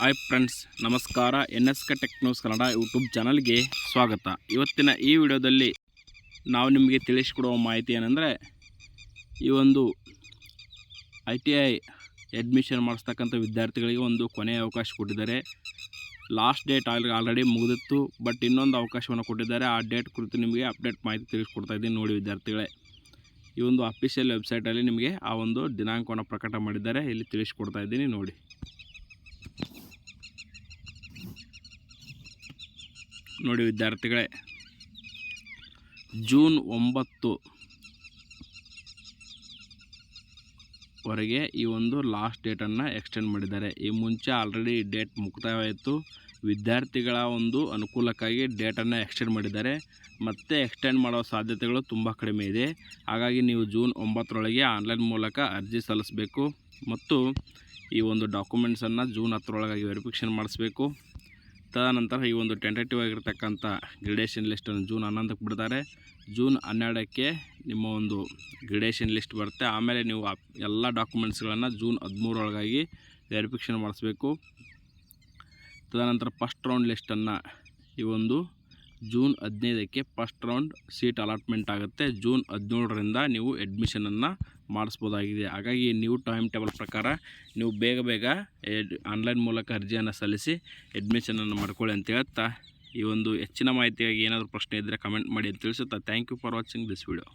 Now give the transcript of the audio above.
Hi friends, ನಮಸ್ಕಾರ. NSK tech news Kannada YouTube ಚಾನಲ್ಗೆ ಸ್ವಾಗತ. ಇವತ್ತಿನ ಈ ವಿಡಿಯೋದಲ್ಲಿ ನಾವು ನಿಮಗೆ ತಿಳಿಸಿಕೊಡುವ ಮಾಹಿತಿ ಏನಂದರೆ, ಈ ಒಂದು ITI ಅಡ್ಮಿಷನ್ ಮಾಡಿಸ್ತಕ್ಕಂಥ ವಿದ್ಯಾರ್ಥಿಗಳಿಗೆ ಒಂದು ಕೊನೆಯ ಅವಕಾಶ ಕೊಟ್ಟಿದ್ದಾರೆ. ಲಾಸ್ಟ್ ಡೇಟ್ ಆಲ್ರೆಡಿ ಮುಗಿದಿತ್ತು, ಬಟ್ ಇನ್ನೊಂದು ಅವಕಾಶವನ್ನು ಕೊಟ್ಟಿದ್ದಾರೆ. ಆ ಡೇಟ್ ಕುರಿತು ನಿಮಗೆ ಅಪ್ಡೇಟ್ ಮಾಹಿತಿ ತಿಳಿಸ್ಕೊಡ್ತಾ ಇದ್ದೀನಿ. ನೋಡಿ ವಿದ್ಯಾರ್ಥಿಗಳೇ, ಈ ಒಂದು ಅಫಿಷಿಯಲ್ ವೆಬ್ಸೈಟಲ್ಲಿ ನಿಮಗೆ ಆ ಒಂದು ದಿನಾಂಕವನ್ನು ಪ್ರಕಟ ಮಾಡಿದ್ದಾರೆ. ಇಲ್ಲಿ ತಿಳಿಸ್ಕೊಡ್ತಾ ಇದ್ದೀನಿ ನೋಡಿ. ನೋಡಿ ವಿದ್ಯಾರ್ಥಿಗಳೇ, ಜೂನ್ 9 ವರೆಗೆ ಈ ಒಂದು ಲಾಸ್ಟ್ ಡೇಟನ್ನು ಎಕ್ಸ್ಟೆಂಡ್ ಮಾಡಿದ್ದಾರೆ. ಈ ಮುಂಚೆ ಆಲ್ರೆಡಿ ಡೇಟ್ ಮುಕ್ತಾಯವಾಯಿತು. ವಿದ್ಯಾರ್ಥಿಗಳ ಒಂದು ಅನುಕೂಲಕ್ಕಾಗಿ ಡೇಟನ್ನು ಎಕ್ಸ್ಟೆಂಡ್ ಮಾಡಿದ್ದಾರೆ. ಮತ್ತೆ ಎಕ್ಸ್ಟೆಂಡ್ ಮಾಡೋ ಸಾಧ್ಯತೆಗಳು ತುಂಬ ಕಡಿಮೆ ಇದೆ. ಹಾಗಾಗಿ ನೀವು ಜೂನ್ 9ರೊಳಗೆ ಆನ್ಲೈನ್ ಮೂಲಕ ಅರ್ಜಿ ಸಲ್ಲಿಸಬೇಕು ಮತ್ತು ಈ ಒಂದು ಡಾಕ್ಯುಮೆಂಟ್ಸನ್ನು ಜೂನ್ 10ರೊಳಗಾಗಿ ವೆರಿಫಿಕೇಷನ್ ಮಾಡಿಸ್ಬೇಕು. ತದನಂತರ ಈ ಒಂದು ಟೆಂಟೇಟಿವ್ ಆಗಿರ್ತಕ್ಕಂಥ ಗ್ರೇಡೇಷನ್ ಲಿಸ್ಟನ್ನು ಜೂನ್ 11ಕ್ಕೆ ಬಿಡ್ತಾರೆ. ಜೂನ್ 12ಕ್ಕೆ ನಿಮ್ಮ ಒಂದು ಗ್ರೇಡೇಷನ್ ಲಿಸ್ಟ್ ಬರುತ್ತೆ. ಆಮೇಲೆ ನೀವು ಎಲ್ಲ ಡಾಕ್ಯುಮೆಂಟ್ಸ್ಗಳನ್ನು ಜೂನ್ 13ರೊಳಗಾಗಿ ವೆರಿಫಿಕೇಷನ್ ಮಾಡಿಸ್ಬೇಕು. ತದನಂತರ ಫಸ್ಟ್ ರೌಂಡ್ ಲಿಸ್ಟನ್ನು ಈ ಒಂದು ಜೂನ್ 15ಕ್ಕೆ ಫಸ್ಟ್ ರೌಂಡ್ ಸೀಟ್ ಅಲಾಟ್ಮೆಂಟ್ ಆಗುತ್ತೆ. ಜೂನ್ 17ರಿಂದ ನೀವು ಅಡ್ಮಿಷನನ್ನು ಮಾಡಿಸ್ಬೋದಾಗಿದೆ. ಹಾಗಾಗಿ ನೀವು ಟೈಮ್ ಟೇಬಲ್ ಪ್ರಕಾರ ನೀವು ಬೇಗ ಆನ್ಲೈನ್ ಮೂಲಕ ಅರ್ಜಿಯನ್ನು ಸಲ್ಲಿಸಿ ಅಡ್ಮಿಷನನ್ನು ಮಾಡ್ಕೊಳ್ಳಿ ಅಂತ ಹೇಳ್ತಾ, ಈ ಒಂದು ಹೆಚ್ಚಿನ ಮಾಹಿತಿಯಾಗಿ ಏನಾದರೂ ಪ್ರಶ್ನೆ ಇದ್ದರೆ ಕಮೆಂಟ್ ಮಾಡಿ ಅಂತ ತಿಳಿಸುತ್ತಾ, thank you for watching this video.